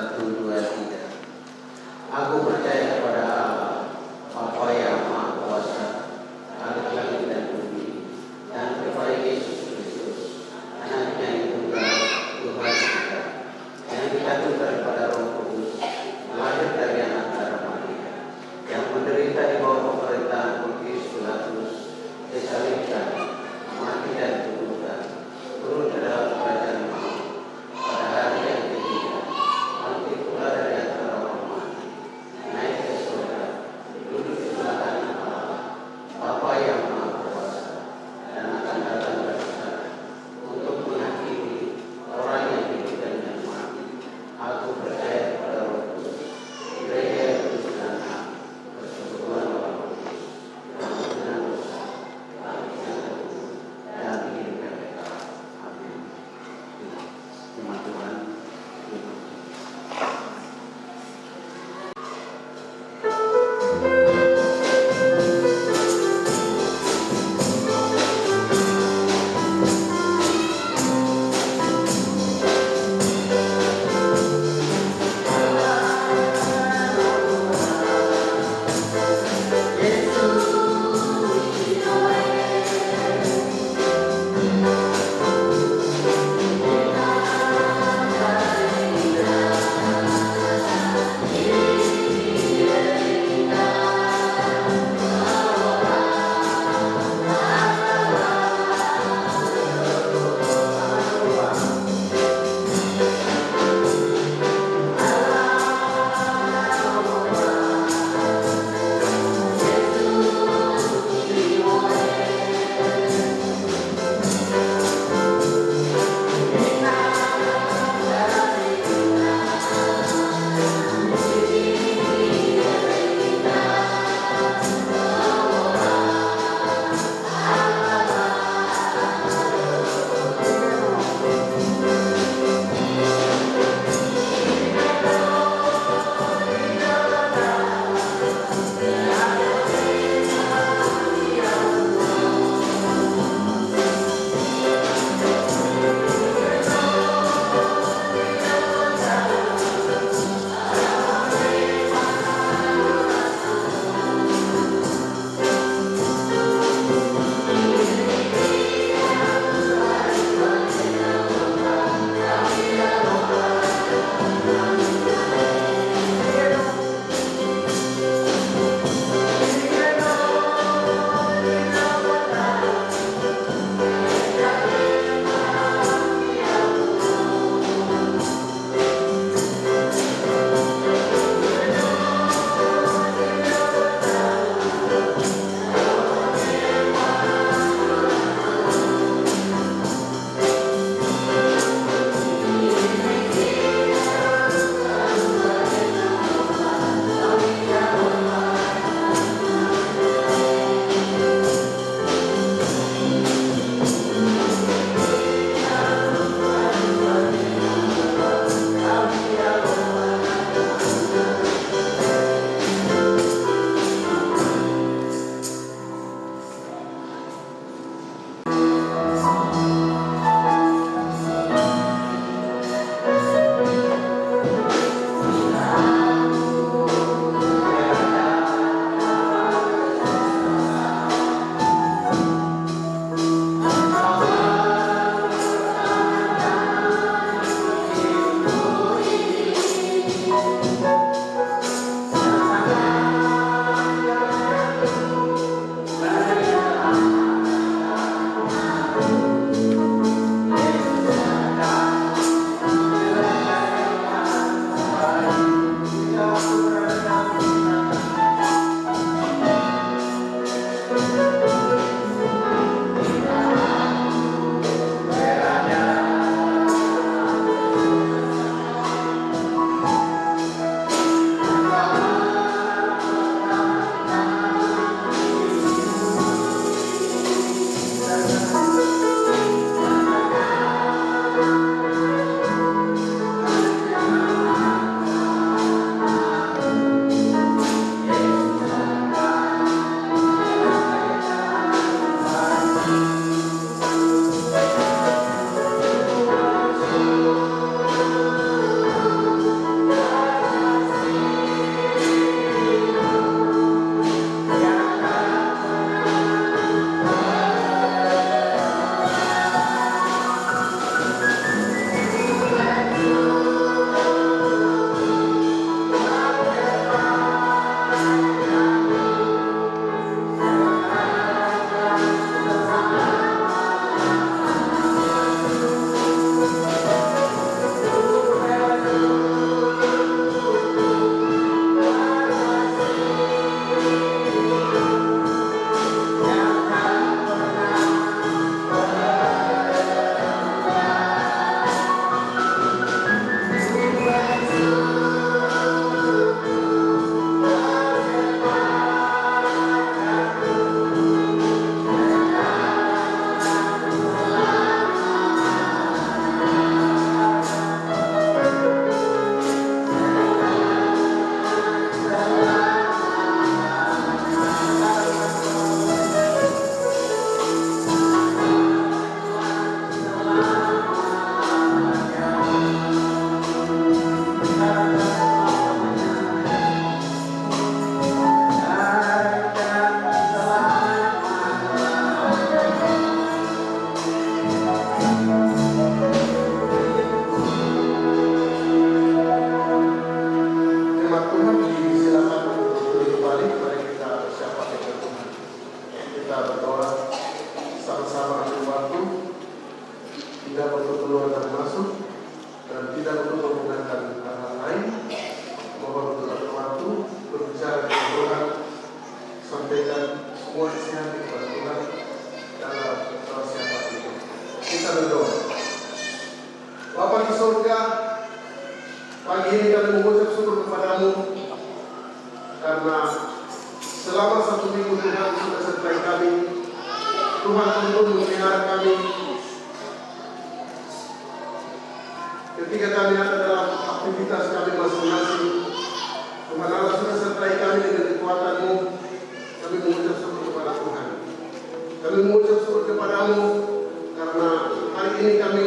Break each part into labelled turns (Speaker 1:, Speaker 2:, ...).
Speaker 1: Satu, dua, tiga. Aku percaya kepada Allah, Bapa yang Maha Kuasa, Khalik langit dan bumi, dan kepada Yesus Kristus, Anaknya yang tunggal, Tuhan kita, yang dikandungkan pada Roh Kudus, lahir dari anak darah Maria, yang menderita di bawah pemerintahan Pontius Pilatus, disalibkan, mati dan dikuburkan, turun ke dalam kerajaan maut, pada hari yang ketiga bangkit pula dari antara orang mati, naik ke
Speaker 2: Pagi ini kami mengucap syukur kepadamu karena selama 1 minggu Tuhan sudah sertai kami. Tuhan turut memelihara kami ketika kami ada dalam aktivitas kami masing-masing. Tuhan Allah sudah sertai kami dengan kekuatan-Mu. Kami mengucap syukur kepada Tuhan. Kami mengucap syukur kepadamu karena hari ini kami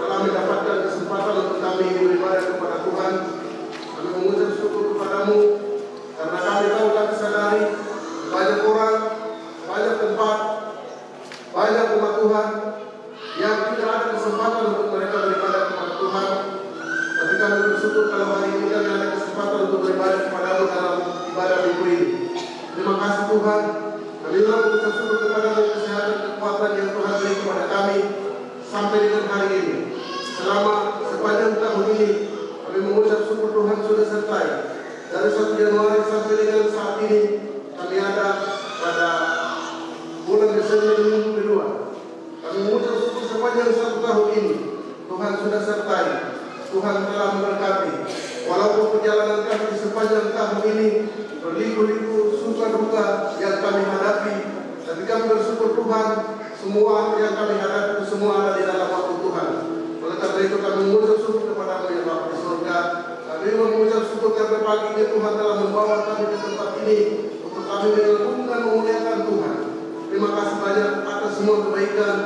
Speaker 2: telah mendapatkan kesempatan untuk kami beribadah kepada Tuhan. Kami mengucap syukur kepadamu karena kami tahu kami sadari banyak orang, banyak tempat, banyak umat Tuhan yang tidak ada kesempatan untuk mereka beribadah kepada Tuhan. Tapi kami bersyukur kalau hari ini kami ada kesempatan untuk beribadah kepadamu dalam ibadah minggu ini. Terima kasih Tuhan. Kami mengucap syukur kepadamu kesehatan kekuatan yang Tuhan beri kepada kami sampai dengan hari ini. Selama sepanjang tahun ini kami mengucap syukur Tuhan sudah sertai. Dari 1 Januari sampai dengan saat ini kami ada pada bulan Desember minggu kedua. Kami mengucap syukur sepanjang 1 tahun ini Tuhan sudah sertai. Tuhan telah memberkati. Walaupun perjalanan kami di sepanjang tahun ini berliku-liku suka duka yang kami hadapi, tapi kami bersyukur Tuhan semua yang kami hadapi itu semua ada di dalam waktu Tuhan. Oleh karena itu kami mengucap syukur kepada-Mu ya Bapa di surga. Kami mengucap syukur karena pagi ini Tuhan telah membawa kami ke tempat ini untuk kami mengagungkan dan memuliakan Tuhan. Terima kasih banyak atas semua kebaikan.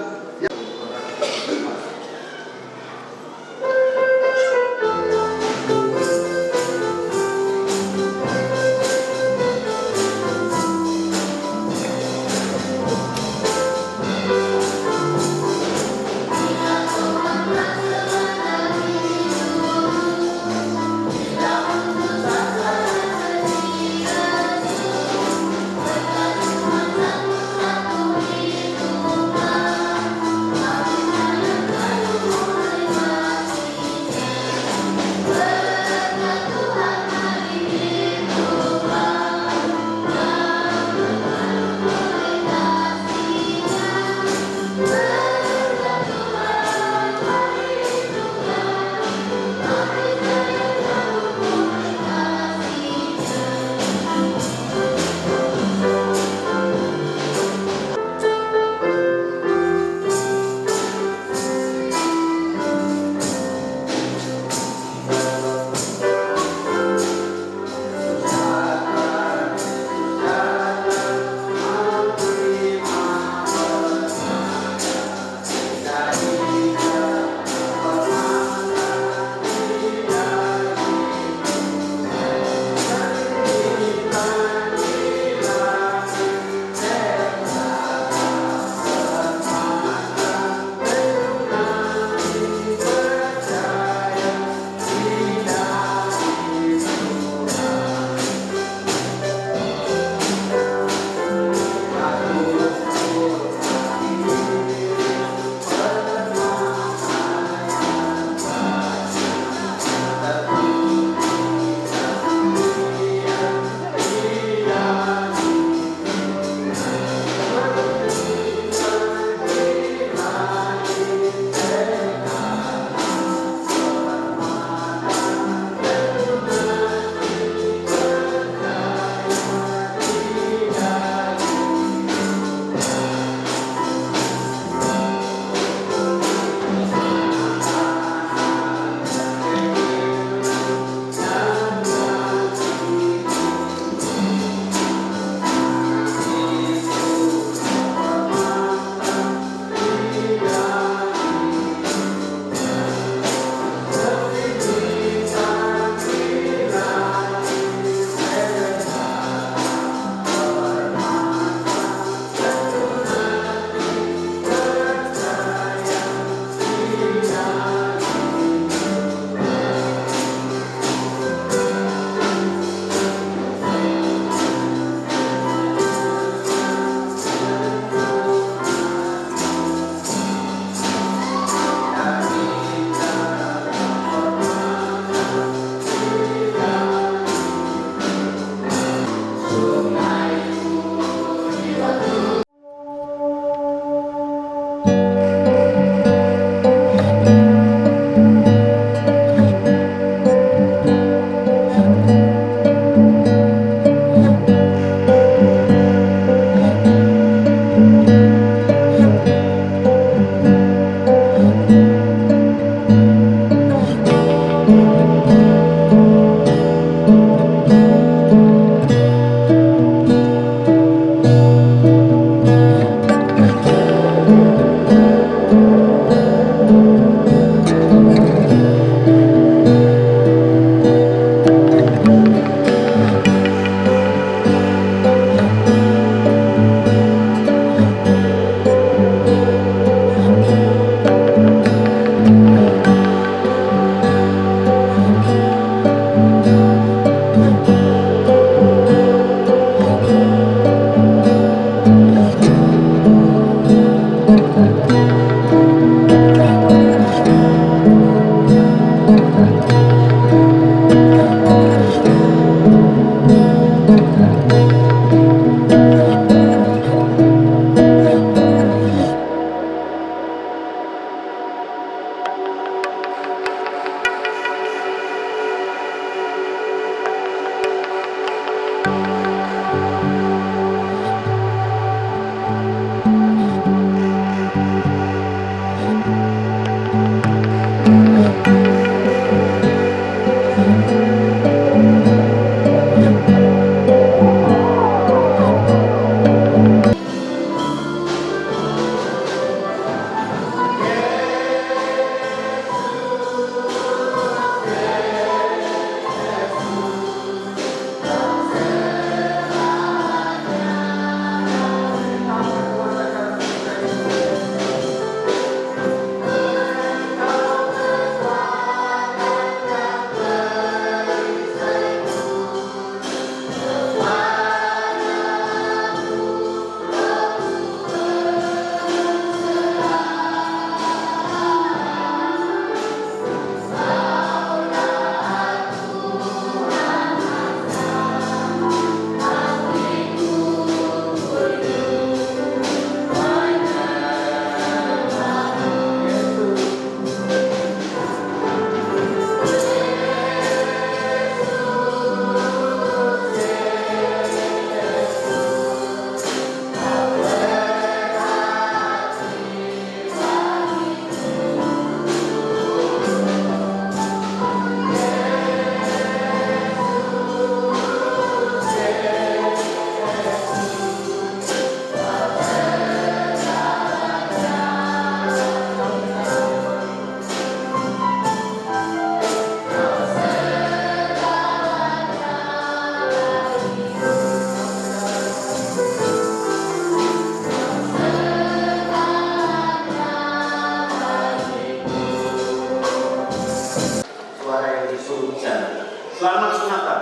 Speaker 3: Selamat Natal.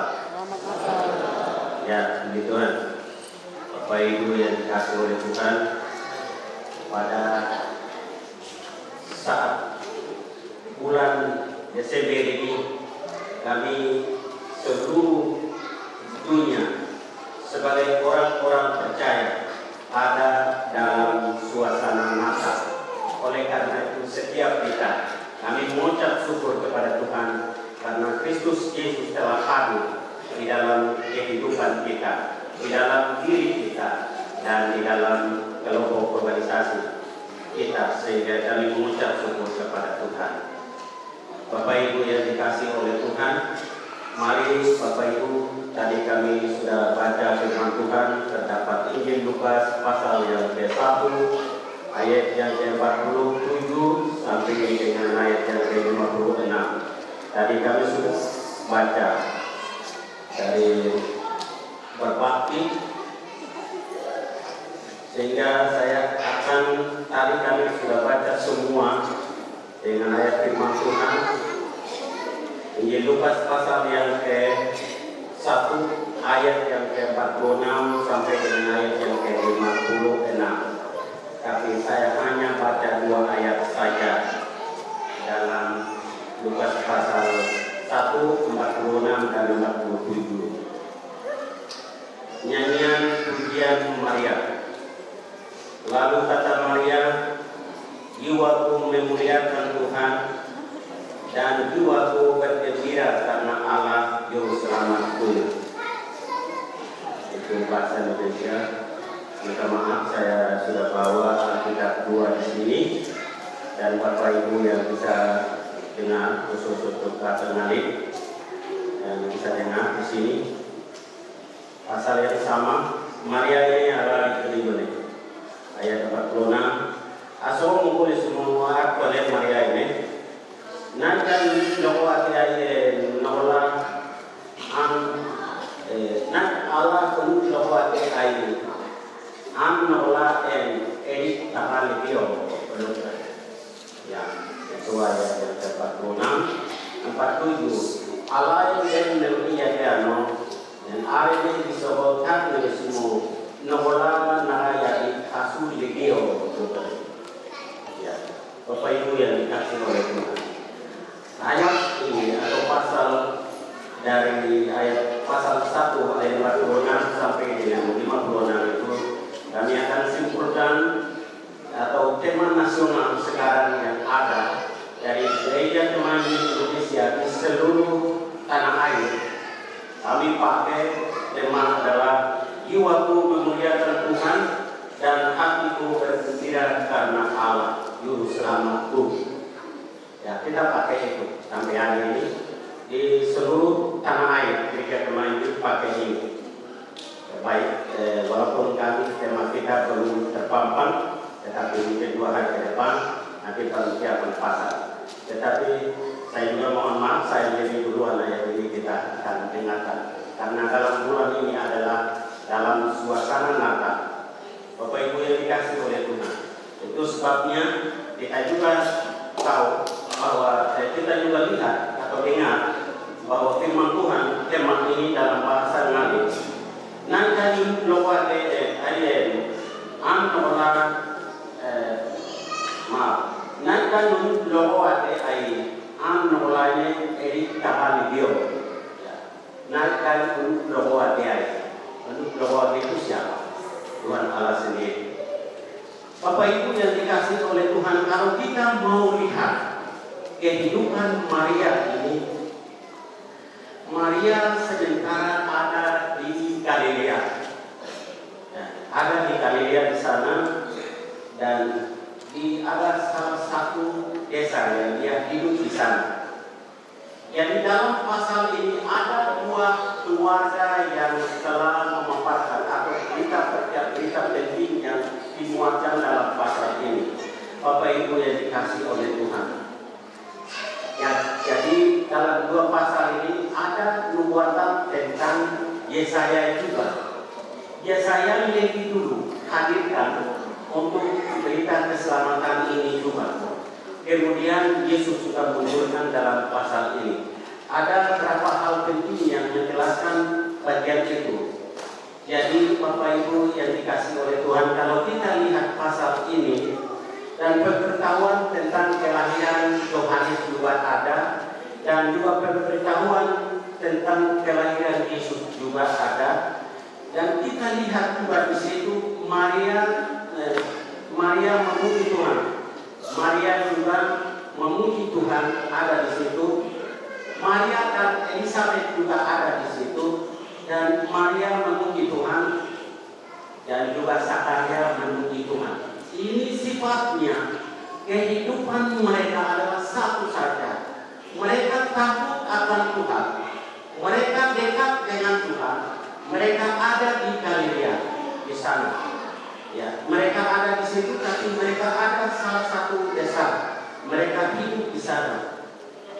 Speaker 3: Ya, begitu kan. Bapak Ibu yang dikasih oleh Tuhan, pada saat bulan Desember ini kami seluruh dunia sebagai orang-orang percaya ada dalam suasana Natal. Oleh karena itu setiap kita kami mengucap syukur kepada Tuhan karena Kristus Yesus telah hadir di dalam kehidupan kita, di dalam diri kita, dan di dalam kelompok organisasi kita, sehingga kami mengucap syukur kepada Tuhan. Bapak Ibu yang dikasih oleh Tuhan, mari Bapak Ibu, tadi kami sudah baca firman Tuhan, terdapat Injil Lukas pasal yang ke-1 ayat yang ke-47 sampai dengan ayat yang ke-56. Tadi kami sudah baca dari berbakti, sehingga saya akan, tadi kami sudah baca semua dengan ayat firman Tuhan Injil Lukas pasal yang ke-1 ayat yang ke-46 sampai dengan ayat yang ke-56. Tapi saya hanya baca 2 ayat saja dalam Lukas pasal 1, 46 dan 47. Nyanyian pujian Maria. Lalu kata Maria, jiwaku memuliakan Tuhan dan jiwaku bergembira karena Allah Juru Selamatku. Itu bahasa Indonesia. Minta maaf, saya sudah bawa Alkitab 2 di sini, dan Bapak Ibu yang bisa dengar, khusus untuk Katolik yang bisa dengar di sini. Pasal yang sama, Maria ini adalah diterima. Ayat 46. Aso mukul semua oleh Maria ini. Nanti loko ati nola an nak Allah pun loko ati an nola edit takal bio. Ya, itu ayat yang ke-46. 47. Allah yang memuliakan dan hari ini disebutkan oleh semua nola narayadi kasul legio. Ya, Bapak Ibu yang dikasih oleh Tuhan, ayat ini atau pasal dari ayat pasal 1 ayat 46 sampai dengan 56 itu kami akan simpulkan atau tema nasional sekarang yang ada dari gereja teman Indonesia di seluruh tanah air. Kami pakai tema adalah jiwaku memuliakan Tuhan dan hatiku bergembira karena Allah Juru Selamatku. Ya, kita pakai itu sampai hari ini di seluruh tanah air. Gereja teman itu pakai ini. Baik, walaupun kami tema kita belum terpampang, tetapi mungkin 2 hari ke depan nanti persiapan pasal. Tetapi saya juga mohon maaf, saya lebih duluan ayat ini kita akan dengarkan karena dalam bulan ini adalah dalam suasana Natal. Bapak Ibu yang dikasih oleh Tuhan, itu sebabnya kita juga tahu bahwa kita juga lihat atau dengar bahwa firman Tuhan tema ini dalam bahasa Nabi. Nanti lewat ayat antara maaf. Nanti lewat ayat antara erik tahali bio. Nanti lewat ayat. Lewat itu siapa? Tuhan Allah sendiri. Bapak Ibu yang dikasih oleh Tuhan, kalau kita mau lihat kehidupan Maria ini, Maria sementara ada di Galilea, ada di Galilea di sana, dan ada salah satu desa yang dia hidup di sana. Jadi dalam pasal ini ada 2 keluarga yang telah memaparkan atau berita penting yang dimuatkan dalam pasal ini. Bapak Ibu yang dikasih oleh Tuhan. Ya, jadi dalam 2 pasal ini ada nubuatan tentang Yesaya juga. Yesaya lebih dulu hadirkan untuk berita keselamatan ini juga. Kemudian Yesus juga munculkan dalam pasal ini. ada beberapa hal penting yang menjelaskan bagian itu. Jadi Bapak Ibu yang dikasih oleh Tuhan, kalau kita lihat pasal ini dan pemberitahuan tentang kelahiran Yohanes juga ada, dan juga pemberitahuan tentang kelahiran Yesus juga ada, dan kita lihat juga di situ Maria memuji Tuhan. Maria juga memuji Tuhan ada di situ. Maria dan Elizabeth juga ada di situ, dan Maria memuji Tuhan, dan juga Zakaria memuji Tuhan. Ini sifatnya, kehidupan mereka adalah satu saja. Mereka takut akan Tuhan, mereka dekat dengan Tuhan, mereka ada di Galilea di sana. Ya, mereka ada di situ, tapi mereka ada salah satu desa. Mereka hidup di sana,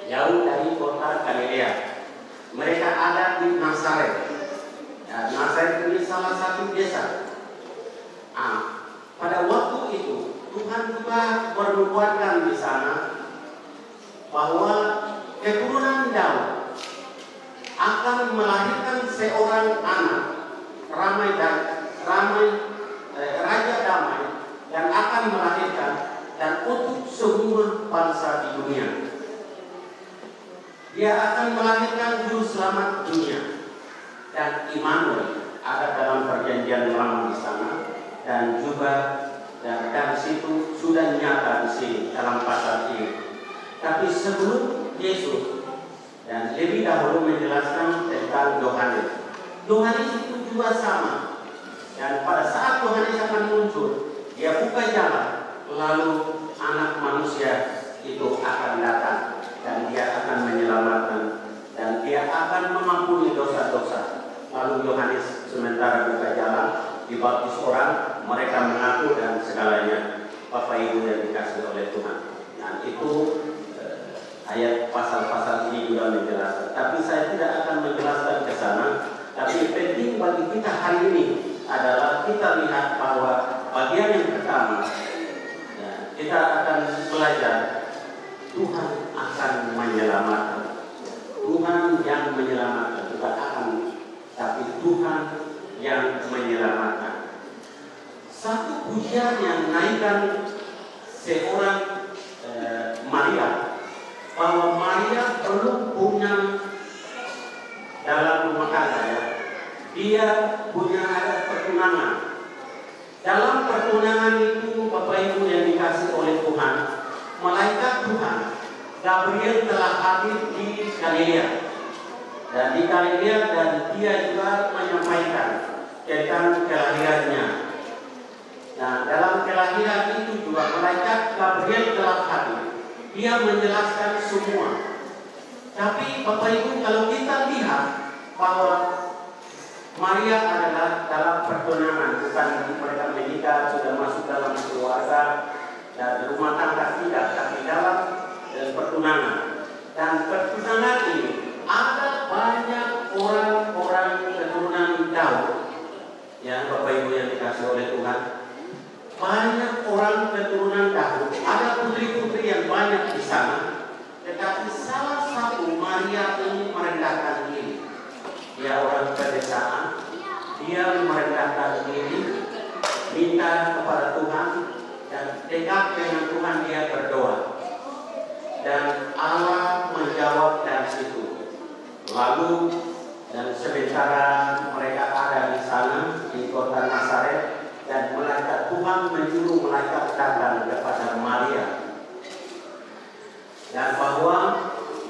Speaker 3: jauh dari kota Galilea. Mereka ada di Nazaret. Ya, Nazaret ini salah satu desa. Pada waktu itu Tuhan juga bernubuatkan di sana bahwa keturunan Daud akan melahirkan seorang anak raja damai, dan akan melahirkan dan untuk semua bangsa di dunia. Dia akan melahirkan juru selamat dunia, dan Immanuel ada dalam perjanjian lama di sana, dan juga dari situ sudah nyata di sini dalam pasal ini. Tapi sebelum Yesus, dan lebih dahulu menjelaskan tentang Yohanes. Yohanes itu juga sama. Dan pada saat Yohanes akan muncul, dia buka jalan, lalu anak manusia itu akan datang, dan dia akan menyelamatkan, dan dia akan mengampuni dosa-dosa. Lalu Yohanes sementara buka jalan, dibaptis orang, mereka mengaku dan segalanya. Bapak Ibu yang dikasih oleh Tuhan. Nah, itu ayat pasal-pasal ini juga menjelaskan. Tapi saya tidak akan menjelaskan ke sana. Tapi penting bagi kita hari ini adalah kita lihat bahwa bagian yang pertama, ya, kita akan belajar Tuhan akan menyelamatkan. Tuhan yang menyelamatkan, bukan akan, tapi Tuhan yang menyelamatkan. Satu pujian yang naikkan seorang Maria, bahwa Maria belum punya dalam rumah tangga, ya. Dia punya ada pertunangan. Dalam pertunangan itu, Bapak Ibu yang dikasih oleh Tuhan, malaikat Tuhan Gabriel telah hadir di Galilea, dan di Galilea, dan dia juga menyampaikan tentang kelahirannya. Nah, dalam kelahiran itu juga malaikat Gabriel telah hadir. Dia menjelaskan semua. Tapi Bapak Ibu, kalau kita lihat bahwa Maria adalah dalam pertunangan, bukan mereka menikah sudah masuk dalam keluarga dan rumah tangga, tidak, tapi dalam pertunangan. Dan pertunangan ini ada banyak orang-orang keturunan Daud, ya Bapak Ibu yang dikasih oleh Tuhan. Banyak orang keturunan Daud, ada putri-putri yang banyak di sana. Tetapi salah satu Maria ini merendahkan diri. Dia orang pedesaan, dia merendahkan diri, minta kepada Tuhan, dan dekat dengan Tuhan dia berdoa. Dan Allah menjawab dari situ. Lalu dan sementara mereka ada di sana di kota Nazaret, dan malaikat Tuhan menyuruh malaikat datang kepada Maria, dan bahwa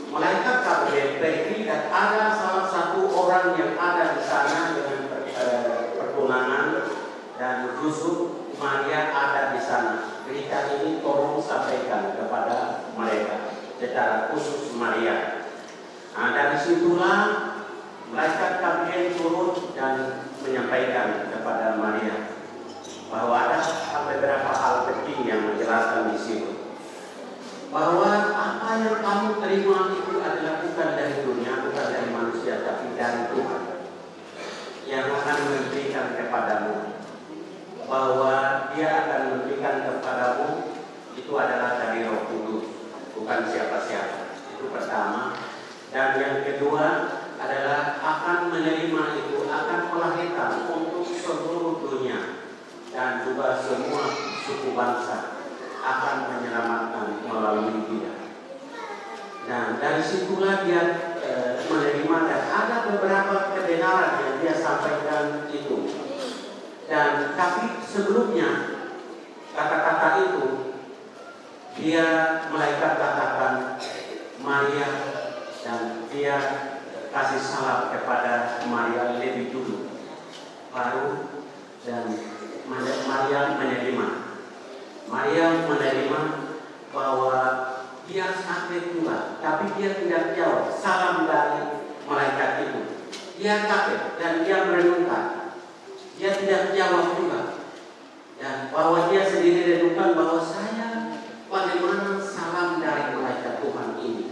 Speaker 3: malaikat Gabriel pergi, dan ada salah satu orang yang ada di sana dengan pertunangan, dan khusus Maria ada di sana. Berita ini tolong sampaikan kepada mereka, secara khusus Maria. Nah, dari situlah malaikat Gabriel turun dan menyampaikan kepada Maria bahwa ada beberapa hal penting yang menjelaskan di situ. Bahwa apa yang kamu terima itu adalah bukan dari dunia, bukan dari manusia, tapi dari Tuhan yang akan memberikan kepadamu. Bahwa dia akan memberikan kepadamu itu adalah dari Roh Kudus, bukan siapa-siapa. Itu pertama. Dan yang kedua adalah akan menerima itu, akan melahirkan untuk seluruh dunia dan juga semua suku bangsa akan menyelamatkan melalui dia. Dan dari situlah dia menerima, dan ada beberapa kebenaran yang dia sampaikan itu. Dan tapi sebelumnya kata-kata itu dia malaikat katakan Maria, dan dia kasih salam kepada Maria lebih dulu, baru dan Maria menerima. Maria menerima bahwa dia sakit juga, tapi dia tidak jawab salam dari malaikat itu. Dia kaget dan dia merenungkan, dia tidak jawab juga. Dan bahwa dia sendiri renungkan bahwa saya bagaimana salam dari malaikat Tuhan ini.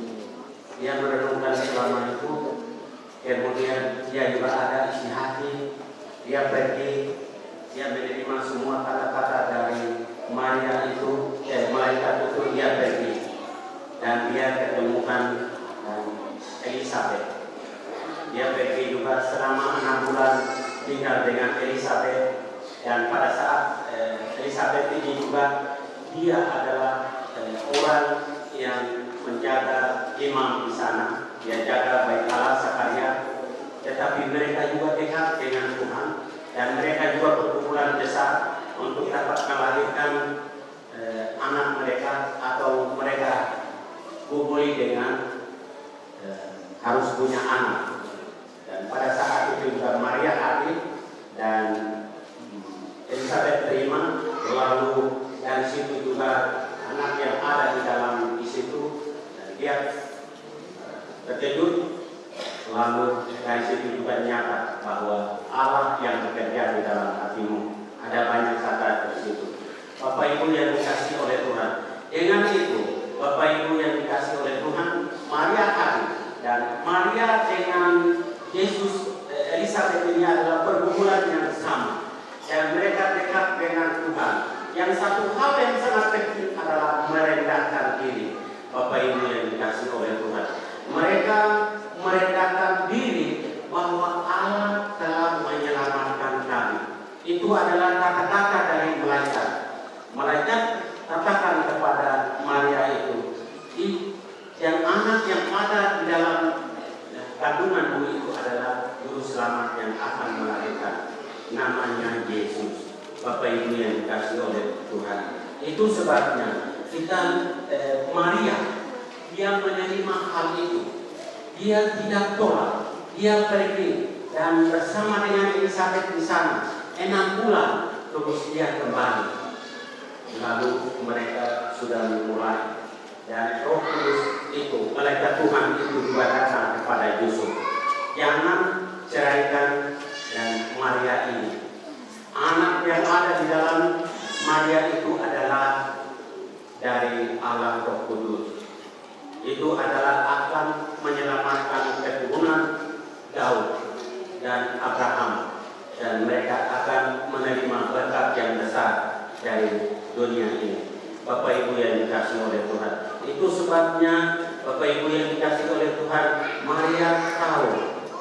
Speaker 3: Dia merenungkan selama itu, kemudian dia juga ada isi hati. Dia pergi, dia menerima semua kata-kata dari Maria itu, malaikat itu. Dia pergi dan dia ketemukan Elisabeth. Dia pergi juga selama 6 bulan tinggal dengan Elisabeth, dan pada saat Elisabeth ini juga dia adalah orang yang menjaga imam di sana. Dia jaga bait Allah Zakaria, tetapi mereka juga dekat dengan Tuhan, dan mereka juga berkumpulan besar untuk dapat melahirkan anak mereka, atau mereka kumpuli dengan harus punya anak. Dan pada saat itu juga Maria hadir dan Elisabeth terima, lalu dari situ juga anak yang ada di dalam di situ, dan dia terkejut, lalu dari situ juga nyata bahwa Allah yang bekerja di dalam hatimu. Ada banyak kata di situ. Bapak Ibu yang dikasihi oleh Tuhan, dengan itu Bapak Ibu yang dikasihi oleh Tuhan, Maria hadir, dan Maria dengan Yesus, Elisabeth ini adalah pergumulan yang sama, dan mereka dekat dengan Tuhan. Yang satu hal yang sangat penting adalah merendahkan diri. Bapak Ibu yang dikasihi oleh Tuhan, mereka merendahkan diri bahwa Allah telah menyelamatkan kami. Itu adalah kata-kata dari malaikat. Malaikat katakan kepada Maria itu, yang anak yang ada di dalam kandunganmu itu adalah juru selamat yang akan melahirkan, namanya Yesus. Bapak Ibu yang dikasihi oleh Tuhan, itu sebabnya kita Maria, dia menerima hal itu. Dia tidak tolak, dia pergi dan bersama dengan Elisabeth di sana 6 bulan, terus dia kembali. Lalu mereka sudah memulai, dan Roh Kudus itu, malaikat Tuhan itu juga datang kepada Yusuf. Jangan ceraikan dan Maria ini. Anak yang ada di dalam Maria itu adalah dari Allah Roh Kudus. Itu adalah akan menyelamatkan keturunan Daud dan Abraham, dan mereka akan menerima berkat yang besar dari dunia ini. Bapak Ibu yang dikasihi oleh Tuhan, itu sebabnya Bapak Ibu yang dikasihi oleh Tuhan, Maria tahu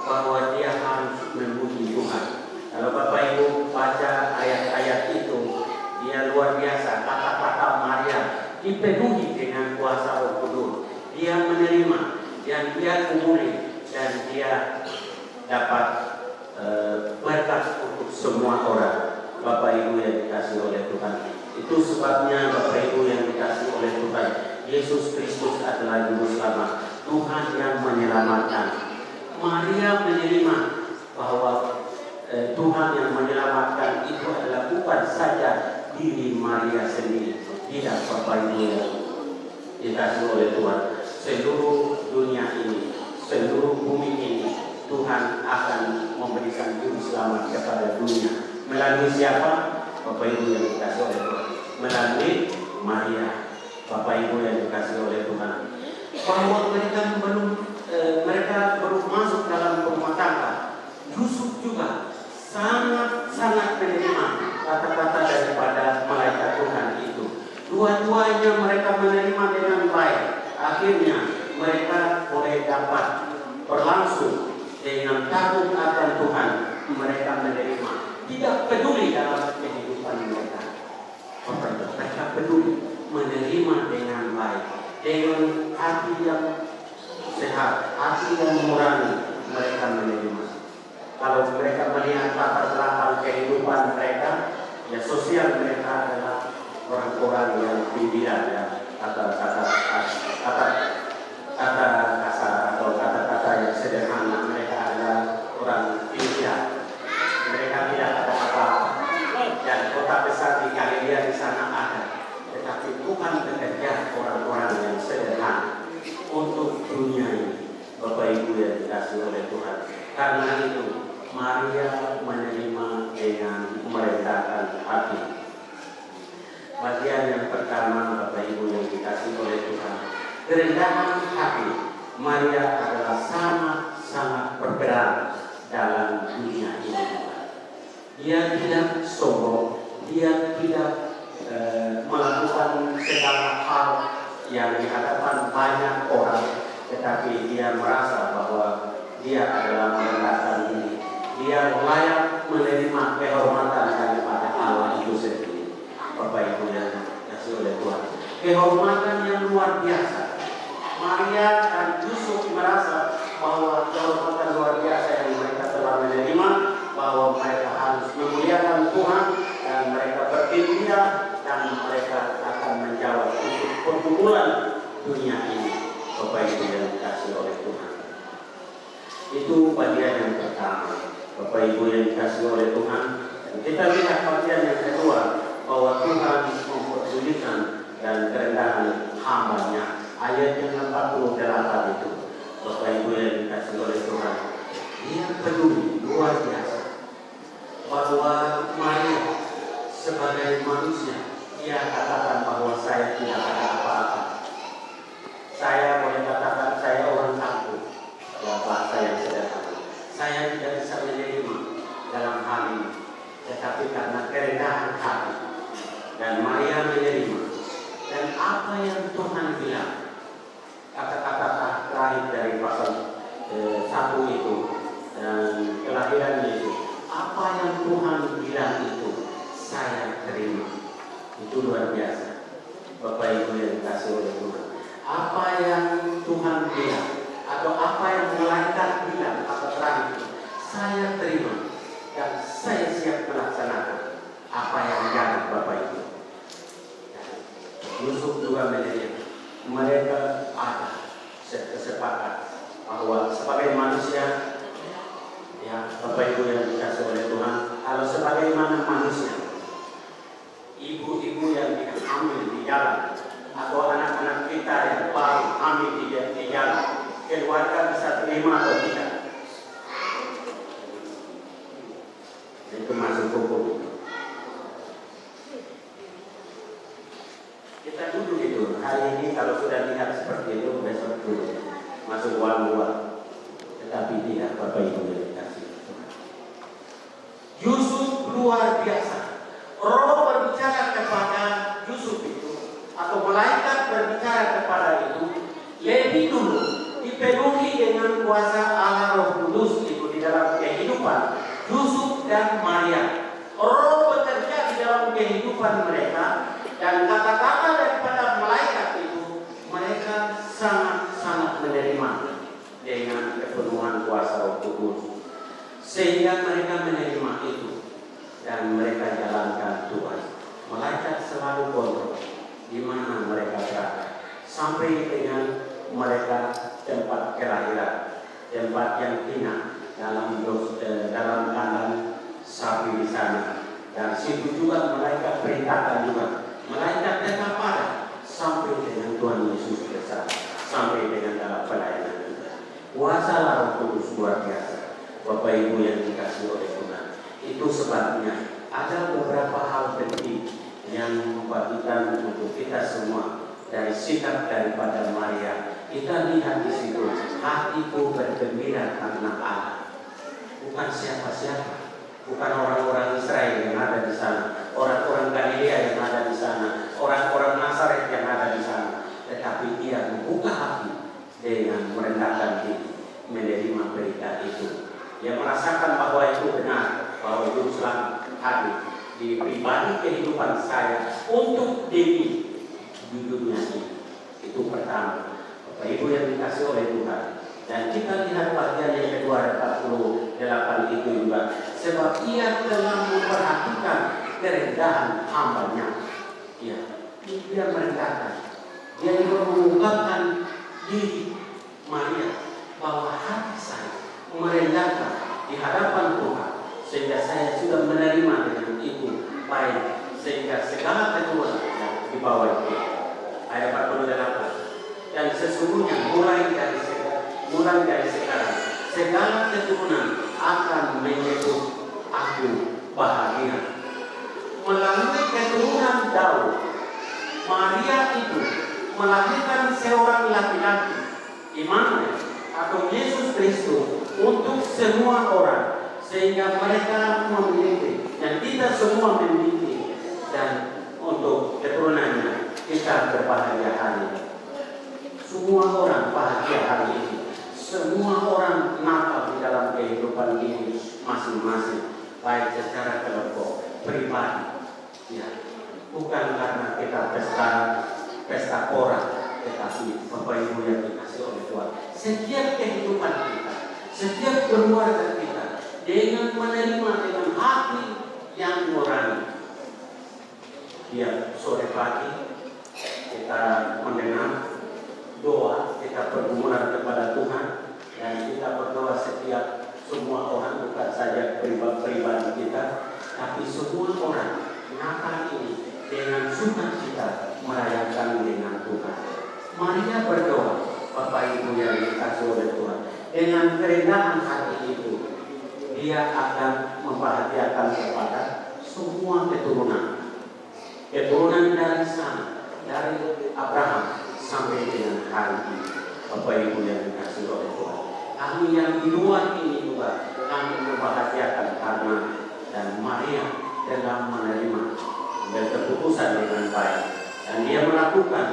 Speaker 3: bahwa dia harus memuji Tuhan. Kalau Bapak Ibu baca ayat-ayat itu, dia luar biasa. Kata-kata Maria dipenuhi dengan kuasa Roh Kudus. Dia menerima dan dia kumuli, dan dia dapat berkat untuk semua orang. Bapak Ibu yang dikasihi oleh Tuhan, itu sebabnya Bapak Ibu yang dikasihi oleh Tuhan, Yesus Kristus adalah Juru Selamat, Tuhan yang menyelamatkan. Maria menerima bahwa Tuhan yang menyelamatkan itu adalah bukan saja diri Maria sendiri, tidak. Bapak Ibu yang dikasihi oleh Tuhan, seluruh dunia ini, seluruh bumi ini, Tuhan akan memberikan Juru Selamat kepada dunia. Melalui siapa? Bapak Ibu yang dikasihi oleh Tuhan, melalui Maria. Bapak Ibu yang dikasihi oleh Tuhan, bahwa mereka belum masuk dalam rumah tangga, Yusuf juga sangat menerima kata-kata daripada malaikat Tuhan itu. Dua-duanya mereka menerima dengan baik. Akhirnya mereka boleh dapat takut akan Tuhan, mereka menerima. Tidak peduli dalam kehidupan mereka. Mereka peduli menerima dengan baik, dengan hati yang sehat, hati yang nurani. Mereka menerima. Kalau mereka melihat latar belakang kehidupan mereka, ya sosial mereka adalah orang-orang yang pinggiran, ya, kata-kata kasar atau kata-kata yang sederhana. Mereka adalah orang pinggiran. Mereka tidak ada apa-apa. Dan kota besar di Galilea di sana ada, tetapi Tuhan bekerja orang-orang yang sederhana untuk dunia ini. Bapak Ibu yang dikasih oleh Tuhan. Karena itu Maria menerima dengan merendahkan hati. Bagian yang pertama, Bapak Ibu yang dikasih oleh Tuhan, kerendahan hati. Maria adalah sangat berperan dalam dunia ini. Dia tidak sombong, dia tidak melakukan segala hal yang di hadapan banyak orang, tetapi dia merasa bahwa dia adalah merendahkan diri. Dia layak menerima kehormatan daripada Allah itu sendiri. Bapak Ibu yang dikasihi oleh Tuhan, kehormatan yang luar biasa. Maria dan Yusuf merasa bahwa kehormatan luar biasa yang mereka telah menerima, bahwa mereka harus memuliakan Tuhan dan mereka bergembira dan mereka akan menjawab untuk pergumulan dunia ini. Bapak Ibu yang dikasihi oleh Tuhan, itu bagian yang pertama. Bapak Ibu yang dikasihi oleh Tuhan, kita lihat bagian yang kedua, bahwa Tuhan memperdulikan dan kerendahan hamba-Nya. Ayat yang 48 itu, Bapak Ibu yang dikasihi oleh Tuhan, dia peduli luar biasa bahwa Maria sebagai manusia, ia katakan bahwa saya tidak ada apa-apa. Saya boleh katakan saya orang kampung, ya bahasa yang sederhana. Saya tidak bisa menerima dalam hal ini, tetapi karena kerendahan hati dan Maria menerima. Dan apa yang Tuhan bilang, kata-kata terakhir dari pasal 1 itu dan kelahiran Yesus, apa yang Tuhan bilang itu saya terima. Itu luar biasa. Bapak Ibu yang dikasihi oleh Tuhan, apa yang Tuhan bilang atau apa yang malaikat bilang, apa terakhir, saya terima dan saya siap melaksanakan apa yang jadi. Bapak Ibu, Yusuf juga menerima. Mereka ada sepakat bahwa sebagai manusia, ya Bapak Ibu yang dikasihi oleh Tuhan, kalau sebagaimana manusia, ibu-ibu yang hamil di jalan atau anak-anak kita yang baru hamil di jalan, keluarga bisa terima atau tidak? Itu masuk hukum. Kita duduk itu hari ini, kalau sudah lihat seperti itu besok dulu masuk uang-uang, tetapi tidak. Bapak Ibu yang dikasihi Tuhan, Yusuf luar biasa. Roh berbicara kepada Yusuf itu, atau malaikat berbicara kepada itu, lebih dulu dipenuhi dengan kuasa Allah Roh Kudus itu di dalam kehidupan Yusuf dan Maria. Roh bekerja di dalam kehidupan mereka, dan kata-kata daripada malaikat itu mereka sangat menerima dengan kepenuhan kuasa Roh Kudus, sehingga mereka menerima itu dan mereka jalankan Tuhan. Malaikat selalu kontrol di mana mereka berada, sampai dengan mereka tempat kelahiran, tempat yang hina dalam kandang sapi di sana. Dan situ juga mereka perintahkan juga, malaikat tetap ada sampai dengan Tuhan Yesus besar, sampai dengan dalam pelayanan kita. Kuasa Roh Kudus luar biasa. Bapak Ibu yang dikasihi oleh Tuhan, itu sebabnya ada beberapa hal penting yang membagikan untuk kita semua dari sikap daripada Maria. Kita lihat di situ, hatiku bergembira karena Allah. Bukan siapa-siapa, bukan orang-orang Israel yang ada di sana, orang-orang Galilea yang ada di sana, orang-orang Nazaret yang ada di sana, tetapi dia membuka hati dengan merendahkan diri, menerima berita itu. Dia merasakan bahwa itu benar, bahwa itu selalu hadir di pribadi kehidupan saya untuk diri di dunia ini. Itu pertama. Bapak Ibu yang dikasih oleh Tuhan. Dan kita lihat bagian yang kedua 48 itu juga. Sebab ia telah memperhatikan kerendahan hambanya. Ya, dia merendahkan. Dia juga mengungkapkan diri Maria bahwa hati saya merendahkan di hadapan Tuhan, sehingga saya sudah menerima dengan itu baik, sehingga segala keturunan yang dibawa itu. Ayat 48. Dan sesungguhnya mulai dari sekarang segala keturunan akan menyebut aku bahagia. Melalui keturunan Daud, Maria itu melahirkan seorang laki-laki, Immanuel atau Yesus Kristus, untuk semua orang, sehingga mereka memiliki dan kita semua memiliki, dan untuk keturunannya kita berbahagia hari ini. Semua orang bahagia hari ini. Semua orang nakal di dalam kehidupan ini masing-masing, baik secara kelompok, pribadi, ya, bukan karena kita pesta orang, tetapi Bapak Ibu yang dikasih oleh Tuhan, setiap kehidupan kita, setiap keluarga kita, dengan menerima dengan hati yang nurani. Ya, sore pagi kita mendengar doa, kita bergumul kepada Tuhan, dan kita berdoa setiap semua orang, bukan saja pribadi kita, tapi semua orang Natal ini dengan sukacita merayakan dengan Tuhan. Maria berdoa, Bapak Ibu yang dikasih oleh Tuhan, dengan kerendahan hati itu, dia akan membahagiakan kepada semua keturunan dari sana, dari Abraham sampai dengan hari ini. Bapak Ibu yang dikasih oleh Tuhan, kami yang di luar ini juga kami membahagiakan karena dan Maria dalam menerima dan keputusan dengan baik, dan dia melakukan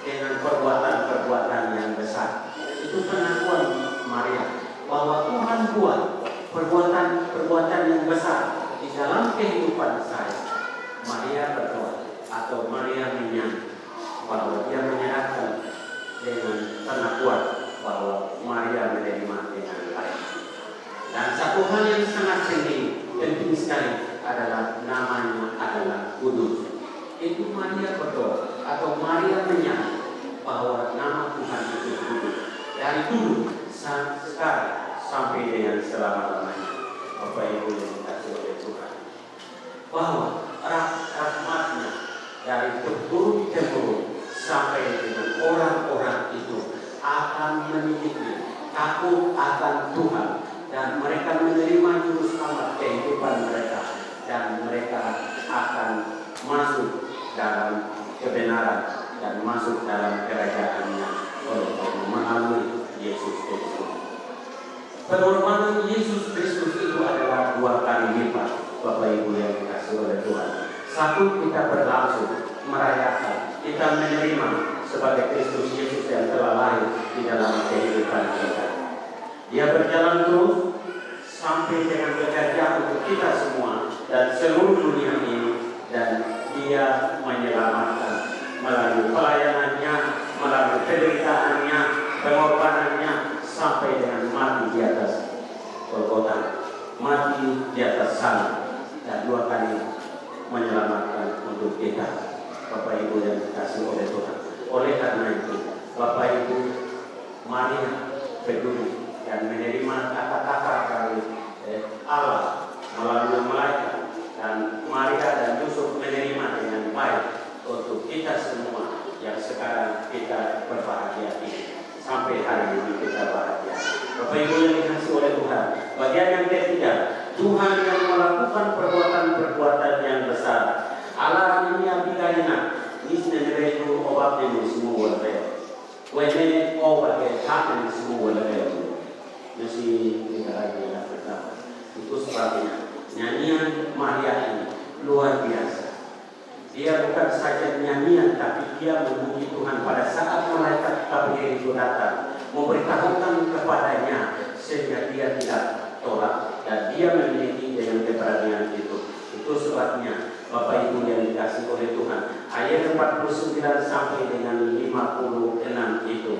Speaker 3: dengan perbuatan-perbuatan yang besar. Itu pengakuan Maria bahwa Tuhan buat perbuatan yang besar di dalam kehidupan saya. Maria berdoa atau Maria menyangka bahwa dia menyerahkan dengan pengakuan bahwa Maria menerima dengan baik. Dan satu hal yang sangat penting sekali adalah namanya adalah kudus. Itu Maria berdoa atau Maria menyangka bahwa nama Tuhan itu kudus. Dari dulu sekarang sampai dengan selama-lamanya. Bapak Ibu yang dikasih oleh Tuhan, bahwa rahmatnya dari turun-temurun sampai dengan orang-orang itu akan memiliki takut akan Tuhan, dan mereka menerima juru selamat kehidupan mereka, dan mereka akan masuk dalam kebenaran dan masuk dalam kerajaan-Nya oleh melalui Yesus Kristus. Pengorbanan Yesus Kristus itu adalah 2 kali lipat, Bapak Ibu yang dikasih oleh Tuhan. Satu, kita berlangsung merayakan, kita menerima sebagai Kristus Yesus yang telah lahir di dalam kehidupan kita. Dia berjalan terus sampai dengan bekerja untuk kita semua dan seluruh dunia ini, dan dia menyelamatkan melalui pelayanannya, melalui penderitaannya, pengorbanannya, sampai dengan mati di atas Golgota, mati di atas sana, dan 2 kali menyelamatkan untuk kita, Bapak Ibu yang dikasih oleh Tuhan. Oleh karena itu, Bapak Ibu, Maria peduli dan menerima kata-kata dari Allah melalui malaikat, dan Maria dan Yusuf menerima dengan baik untuk kita semua yang sekarang kita berbahagia ini. Sampai hari ini kita bahagia. Bapak Ibu yang dikasih oleh Tuhan, bagian yang ketiga, Tuhan yang melakukan perbuatan-perbuatan yang besar. Allah ini abigayana, nisne itu obat yang semua walbel. Wene obat yang hanya semua walbel. Nasi kita lagi yang pertama. Itu sebabnya nyanyian Maria ini luar biasa. Dia bukan saja nyanyian, tapi dia memuji Tuhan pada saat malaikat Gabriel itu datang, memberitahukan kepadanya, sehingga dia tidak Taurat dan dia memiliki dengan keberanian itu. Itu sebabnya Bapak Ibu yang dikasih oleh Tuhan, ayat 49 sampai dengan 56 itu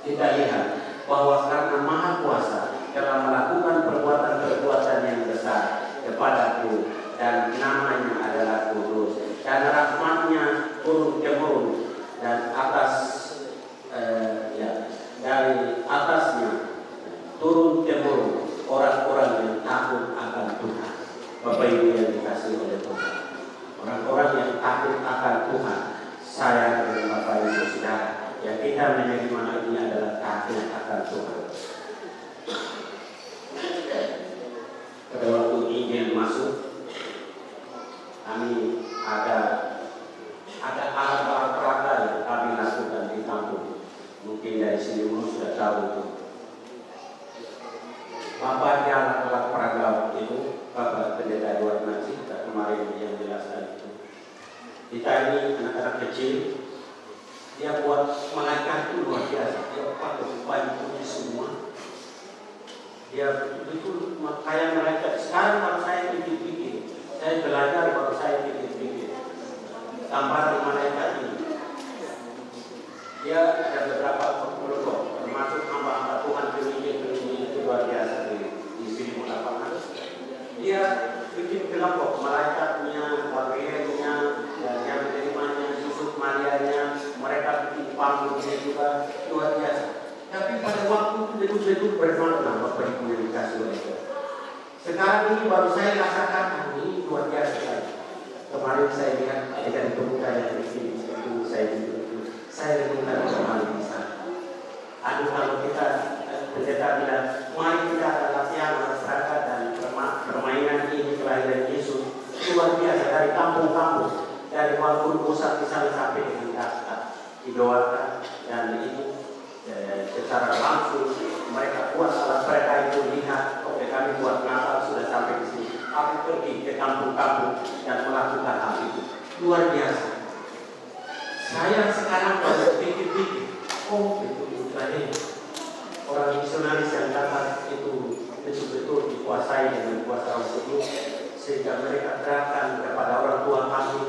Speaker 3: kita lihat bahwa karena Maha Kuasa telah melakukan perbuatan-perbuatan yang besar kepadaku dan namanya adalah kudus dan rahmatnya turun-temurun dan dari atasnya turun-temurun orang-orang yang takut akan Tuhan. Bapak Ibu yang dikasih oleh Tuhan, orang-orang yang takut akan Tuhan, saya dan Bapak Ibu Saudara, yang kita menerima ini adalah takut akan Tuhan. Pada waktu Injil masuk, kami ada alat-alat peraga yang kami lakukan di kampung. Mungkin dari sini sudah tahu itu. Apa dia alat-alat peraga itu? Bapak Pendeta Edward Nancy kemarin yang jelaskan itu. Kita ini anak-anak kecil, dia buat malaikat itu luar biasa. Dia pakai baju putih semua. Dia betul kayak malaikat. Sekarang kalau saya pikir-pikir, saya belajar baru saya pikir-pikir gambar malaikat ini. Dia ada beberapa kelompok, termasuk hamba-hamba Tuhan pemimpin-pemimpin itu luar biasa di sini lapangan. Dia bikin kelompok malaikatnya, Gabrielnya, dan yang menerimanya, Yusuf Marianya, mereka bikin panggungnya juga luar biasa. Tapi pada waktu itu betul-betul bermakna Bapak Ibu yang dikasih oleh Tuhan. Sekarang ini baru saya rasakan ini luar biasa. Kemarin saya lihat dari pemuda yang di sini, saya renungkan kembali di sana. Aduh, kalau kita pendeta bilang, mari kita ada latihan masyarakat dan permainan ini kelahiran Yesus luar biasa dari kampung-kampung, dari walaupun pusat di sana sampai dengan Jakarta didoakan dan itu secara langsung mereka buat alat mereka itu lihat, oke kami buat Natal sudah sampai di sini. Aku pergi ke kampung-kampung dan melakukan hal itu luar biasa. Saya sekarang baru pikir-pikir, oh betul-betul ini orang misionaris yang datang itu betul-betul dikuasai dengan kuasa Roh Kudus, sehingga mereka gerakan kepada orang tua kami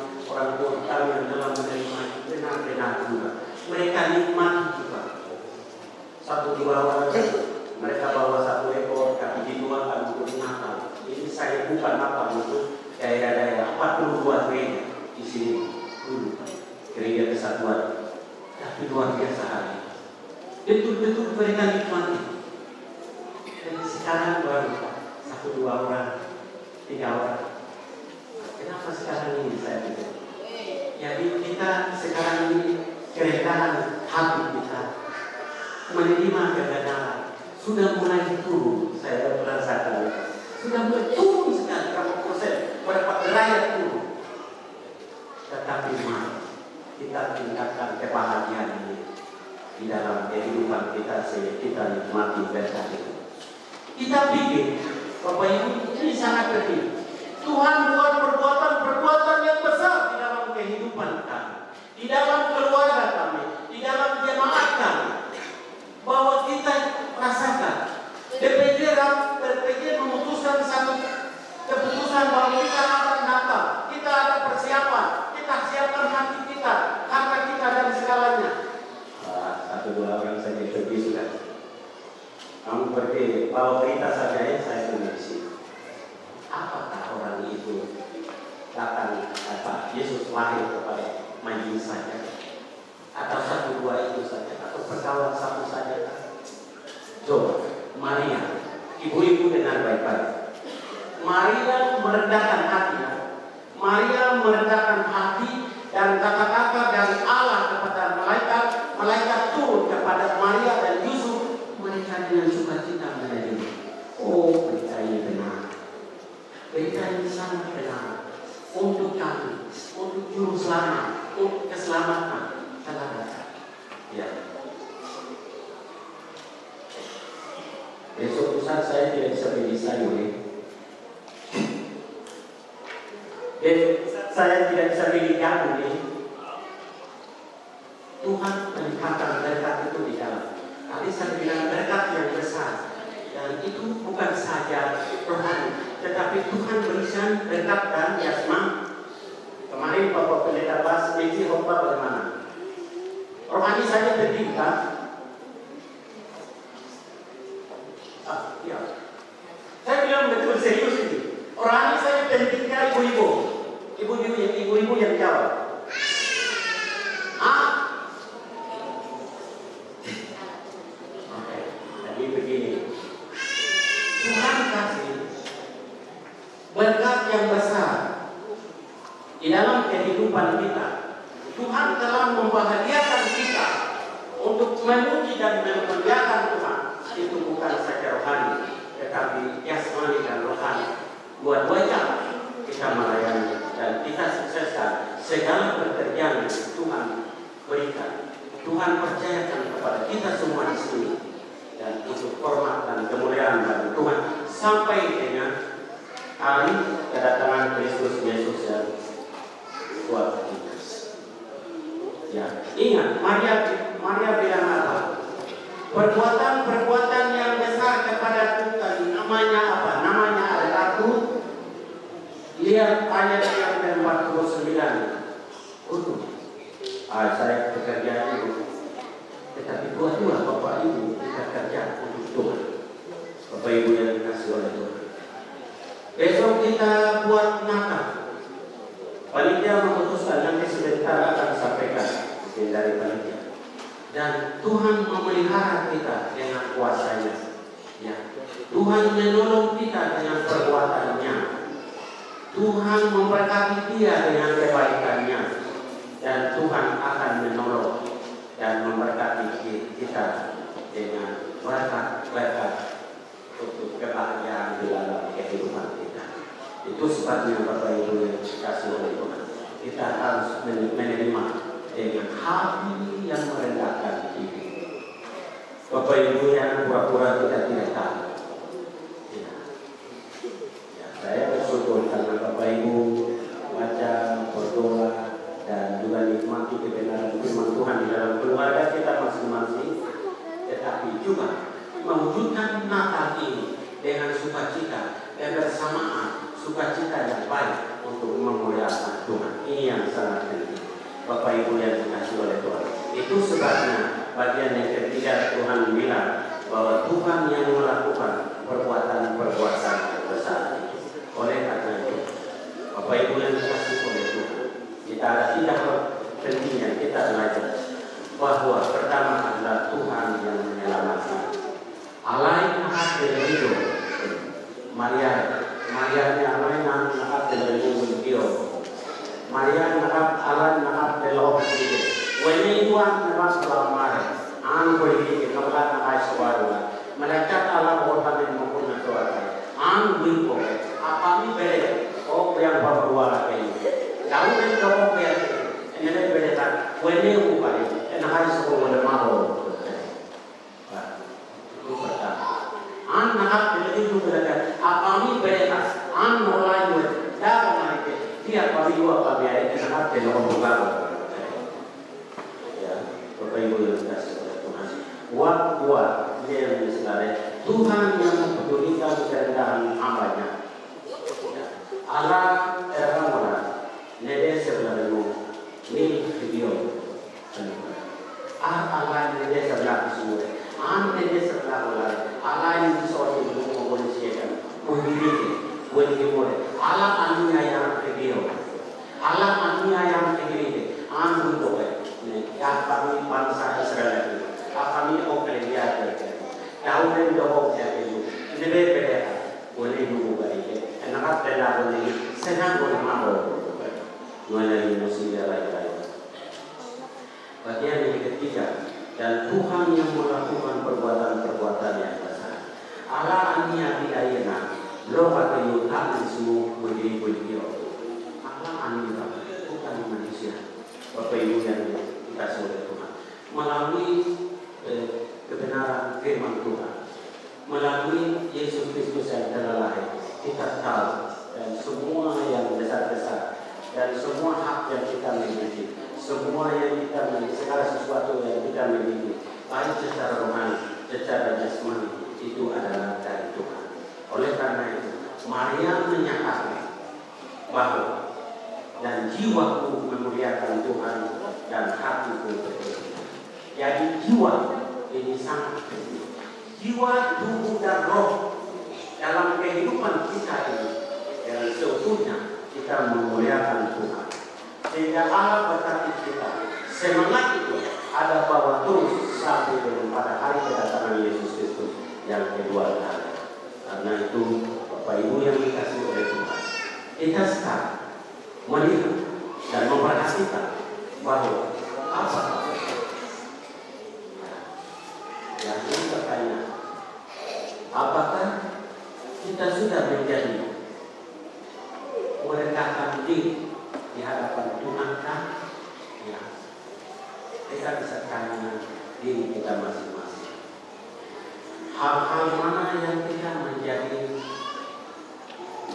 Speaker 3: yang dalam menerima benar-benar juga. Mereka nikmati juga. 1-2 orang mereka bawa 1 ekor, tapi dijualkan untuk Natal. Ini saya bukan apa untuk daerah-daerah 42 gereja di sini dulu. Gereja Kesatuan, tapi luar biasa hari. Betul-betul mereka nikmati. Dan sekarang baru 1-2 orang, 3 orang. Kenapa sekarang ini saya pikir? Jadi kita sekarang ini kerendahan hati kita menerima kebenaran sudah mulai turun. Saya merasakan sudah mulai turun sekali berapa persen, berapa derajat turun. Tetapi kita tingkatkan kebahagiaan ini di dalam kehidupan kita sehingga kita nikmati berkat itu. Kita pikir, Bapak Ibu, ini sangat penting. Tuhan buat perbuatan-perbuatan yang besar di dalam kehidupan kami, di dalam keluarga kami, di dalam jemaat kami, bahwa kita rasakan. DPJ memutuskan satu keputusan bahwa kita akan Natal, kita ada persiapan, kita siapkan hati kita, harta kita dan segalanya. 1-2 orang saja pergi sudah. Kamu pergi bawa berita saja ya, saya tunggu di sini. Apakah orang itu datang Yesus lahir kepada majelis saja, atau 1-2 itu saja, atau perkawinan satu saja? Coba Maria, ibu-ibu dengar baik-baik. Maria merendahkan hatinya. Maria merendahkan hati dan kata-kata dari Allah kepada malaikat turun kepada Maria dan Yusuf. Mereka dengan sukacita menerima. Oh, berita ini benar. Berita ini sangat benar untuk kami, untuk juru selamat, untuk keselamatan telah datang. Ya. Besok lusa saya tidak bisa beli sayur. Besok saya tidak bisa beli jagung. Tuhan melimpahkan berkat itu di dalam. Tadi saya bilang berkat yang besar, dan itu bukan Tetapi Tuhan berikan berkat dan jasma. Kemarin Bapak Pendeta bahas misi khotbah bagaimana? Rohani saya tertinggal. Ya. Saya bilang betul serius ini. Rohani saya pentingnya ibu-ibu yang jawab. Oke, jadi begini. Tuhan kasih berkat yang besar di dalam kehidupan kita. Tuhan telah membahagiakan kita untuk memuji dan memuliakan Tuhan. Itu bukan saja rohani, tetapi jasmani dan rohani. Dua-duanya kita melayani dan kita sukseskan segala pekerjaan yang Tuhan berikan. Tuhan percayakan kepada kita semua di sini, dan untuk hormat dan kemuliaan bagi Tuhan sampai dengan hari kedatangan Kristus Yesus yang kuat kita. Ya, ingat Maria bilang apa? Perbuatan yang besar kepada Tuhan namanya apa? Namanya adalah aku. Lihat ayat yang ke-49. Saya bekerja itu, tetapi dua-dua Bapak Ibu kita kerja untuk Tuhan. Bapak Ibu yang dikasih oleh Tuhan. Besok kita buat Natal. Panitia memutuskan nanti sebentar akan disampaikan dari panitia. Dan Tuhan memelihara kita dengan kuasa-Nya. Ya. Tuhan menolong kita dengan perbuatannya. Tuhan memberkati dia dengan kebaikannya. Dan Tuhan akan menolong dan memberkati kita dengan berkat-berkat untuk kebahagiaan di dalam kehidupan kita. Itu sebabnya Bapak Ibu yang dikasih oleh Tuhan, kita harus menerima dengan hati yang merendahkan diri. Bapak Ibu yang pura-pura kita tidak tahu. Ya, saya bersyukur karena Bapak Ibu baca, berdoa, dan juga nikmati kebenaran firman Tuhan di dalam keluarga kita masing-masing, tetapi juga mewujudkan Natal ini dengan sukacita dan bersamaan sukacita yang baik untuk memuliakan Tuhan. Ini yang sangat penting, Bapak Ibu yang dikasih oleh Tuhan. Itu sebabnya bagian yang ketiga Tuhan bilang bahwa Tuhan yang melakukan perbuatan-perbuatan besar itu. Oleh karena itu, Bapak Ibu yang dikasih oleh Tuhan, kita ada tidak pentingnya kita belajar bahwa pertama adalah Tuhan yang menyelamatkan. Allah yang hadir hidup. Maria alay nakap del Dio. Maria alay nakap del Hospital. Wani tuan nakap selamar. An boleh nakap nakai sewaru. Mereka Allah berfirman menggunakan suara. An wilko. Apa ni bere? Oh yang berbuat ini. Tahu kan kau yang ini bere tak. Wani upaya. Nakai sekolah mahu. Itu pertama. An nakap del itu berada. Apa ni bere tak? An mulai dah kemarin dia pagi apa biaya itu nakap del orang. Ya, Bapak Ibu yang dikasih oleh Tuhan. Buat dia yang sebenarnya Tuhan yang mempedulikan kerendahan hamba-Nya. Allah Rahman, nede sebenarnya ini video. Allah nede sebenarnya semua. Nede sebenarnya Allah yang disorot itu menguasai menghidupkan. Allah anunya yang video. Allah anunya yang video. Untuk ya kami bangsa Israel itu, kami orang India itu, tahu dan jawab itu, ini berbeda, boleh dulu balik, enak bela boleh, senang boleh mahu, mana ini mesti jalan-jalan. Bagian yang ketiga, dan Tuhan yang melakukan perbuatan-perbuatan yang besar. Allah ania tidak enak, lo pakai yutan semua menjadi beliau. Allah ania bukan manusia. Bapak Ibu yang dikasih oleh Tuhan, melalui kebenaran firman Tuhan, melalui Yesus Kristus yang telah lahir, kita tahu dan semua yang besar-besar dan semua hak yang kita miliki, semua yang kita miliki, segala sesuatu yang kita miliki, baik secara rohani, secara jasmani, itu adalah dari Tuhan. Oleh karena itu, Maria menyatakan bahwa dan jiwaku memuliakan Tuhan dan hatiku bergembira. Jadi jiwa ini sangat penting. Jiwa, tubuh, dan roh dalam kehidupan kita ini yang seutuhnya kita memuliakan Tuhan. Sehingga Allah berkati kita. Semangat itu ada bahwa terus sampai pada hari kedatangan Yesus Kristus yang kedua kali. Karena itu Bapak Ibu yang dikasihi oleh Tuhan, kita sekarang melihat dan memperhatikan bahwa apa yang ini bertanya, apakah kita sudah menjadi merendahkan diri di hadapan Tuhan kan? Ya, kita bisa tanya diri kita masing-masing. Hal-hal mana yang kita menjadi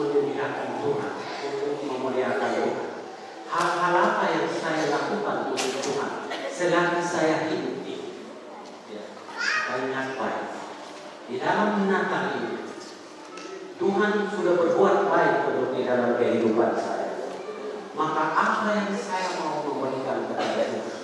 Speaker 3: memuliakan Tuhan, untuk memuliakan Tuhan? Hal-hal apa yang saya lakukan untuk Tuhan selagi saya hidup ini? Ya, saya ingat baik di dalam Natal ini Tuhan sudah berbuat baik untuk di dalam kehidupan saya. Maka apa yang saya mau memberikan kepada Tuhan?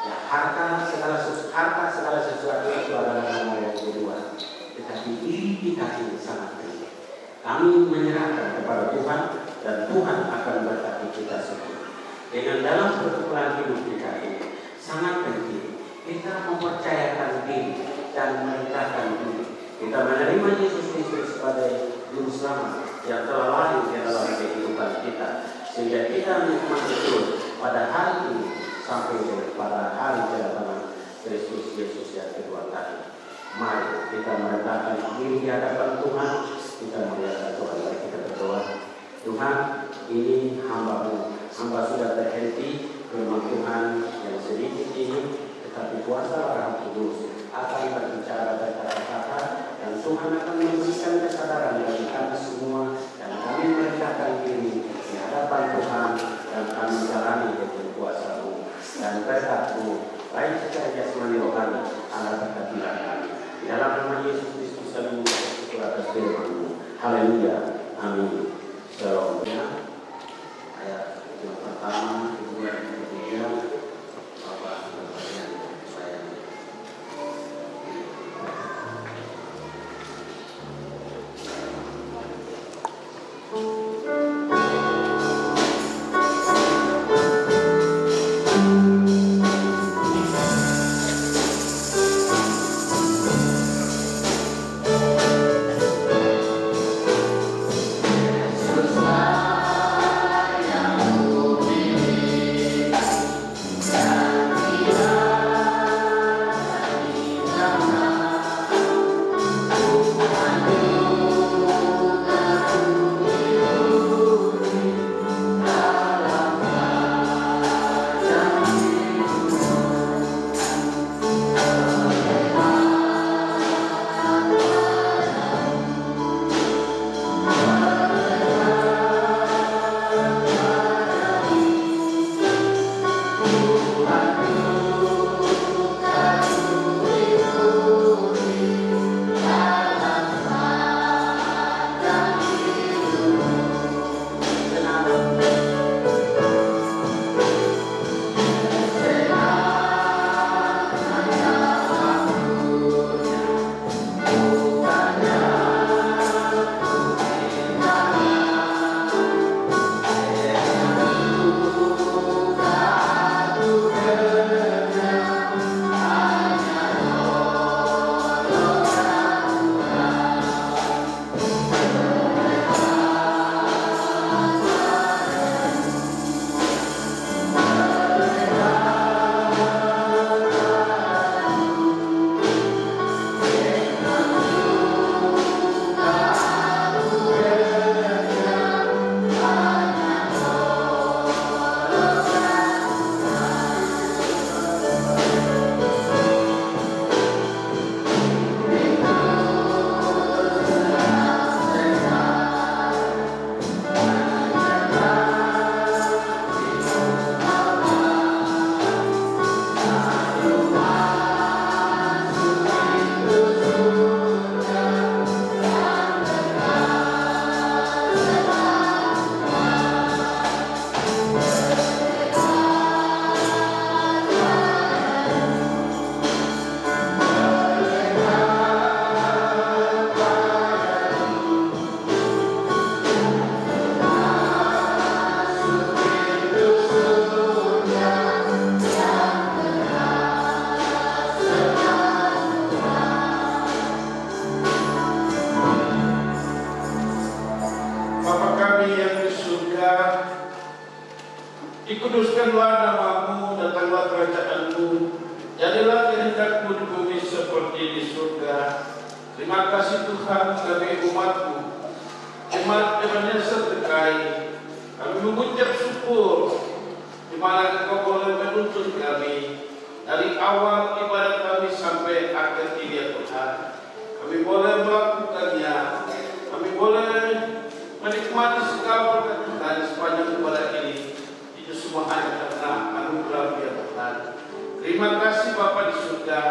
Speaker 3: Ya, harta segala sesuatu itu adalah nama yang kedua. Tetapi diri kita ini sangat penting. Kami menyerahkan kepada Tuhan dan Tuhan akan berkati kita semua. Dengan dalam perkumpulan hidup kita ini sangat penting kita mempercayakan diri dan merendahkan diri. Kita menerima Yesus Kristus sebagai Juru Selamat yang telah lahir di dalam kehidupan kita, sehingga kita nikmati betul pada hari ini sampai pada hari kedatangan Kristus Yesus yang kedua kali. Mari kita merendahkan diri di hadapan Tuhan, kita melihat Tuhan. Mari kita berdoa. Tuhan, ini hamba-Mu, hamba sudah terhenti firman Tuhan yang sedikit ini, tetapi kuasa Roh Kudus akan berbicara berkata-kata dan Tuhan akan memberikan kesadaran bagi kami semua dan kami merendahkan diri di hadapan Tuhan dan kami jalani dengan kuasa-Mu dan berkat-Mu baik secara jasmani rohani. Allah berkati kami di dalam nama Yesus Kristus kami bersyukur atas firman-Mu. Haleluya, amin. Shalom. Ayat yang pertama, kedua, dan ketiga, Bapak berbahagia saya.
Speaker 1: Susah
Speaker 4: Dikuduskanlah namamu, datanglah kerajaanmu, jadilah kehendakmu di bumi seperti di surga. Terima kasih Tuhan kami umatmu, umat Ebenezer Tekai. Kami mengucap syukur di mana Engkau boleh menuntun kami dari awal ibadat kami sampai akhir ini ya Tuhan. Kami boleh melakukannya, kami boleh menikmati segala berkat Tuhan sepanjang ibadat ini. Itu semua hanya karena anugerah ya Tuhan. Terima kasih Bapa di surga.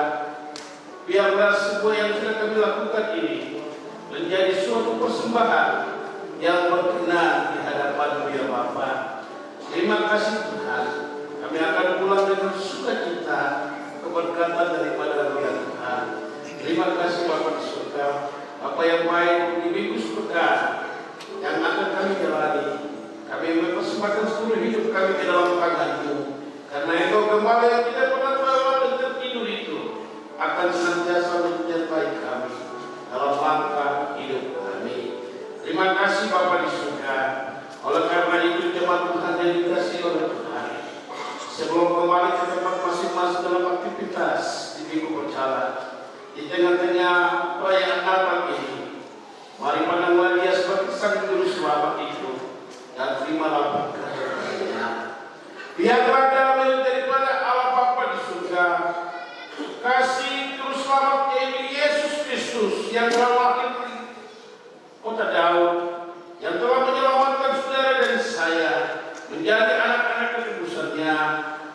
Speaker 4: Biarlah semua yang sudah kami lakukan ini menjadi suatu persembahan yang berkenan di hadapan ya Bapa. Terima kasih Tuhan. Kami akan pulang dengan sukacita keberkatan daripada ya Tuhan. Terima kasih Bapa di surga. Bapa yang baik, di minggu sepekan yang akan kami jalani, kami mempersembahkan seluruh hidup kami ke dalam tangan-Mu. Karena Engkau kembali yang tidak pernah terlewat dan tertidur itu akan senantiasa menyertai kami dalam langkah hidup kami. Terima kasih Bapa di surga. Oleh karena itu jemaat Tuhan yang dikasihi oleh Tuhan, sebelum kembali ke tempat masing-masing dalam aktivitas di minggu berjalan, di tengah-tengah perayaan Natal ini, mari pandanglah Dia sebagai Sang Juru Selamat itu dan terimalah berkat-Nya. Biarlah damai daripada Allah Bapa di surga, kasih Juru Selamat yaitu Yesus Kristus yang telah lahir di kota Daud, yang telah menyelamatkan saudara dan saya menjadi anak-anak ketebusannya,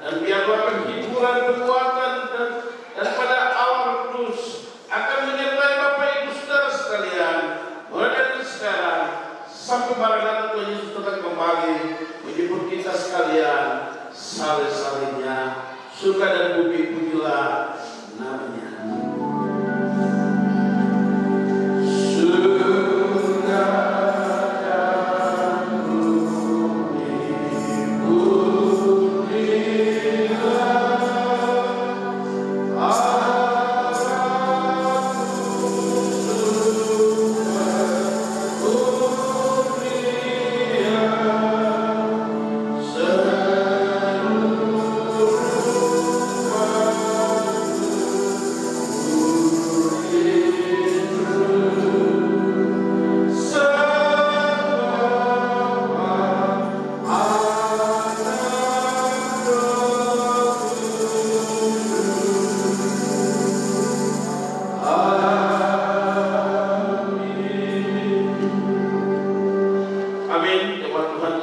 Speaker 4: dan biarlah penghiburan, kekuatan dan pada Allah Kudus akan menyertai Bapak Ibu saudara sekalian mulai dari sekarang sampai pada Tuhan Yesus tetap kembali menjemput kita sekalian. Saleh-salehnya surga dan bumi pujilah namanya. Amin. Tuhan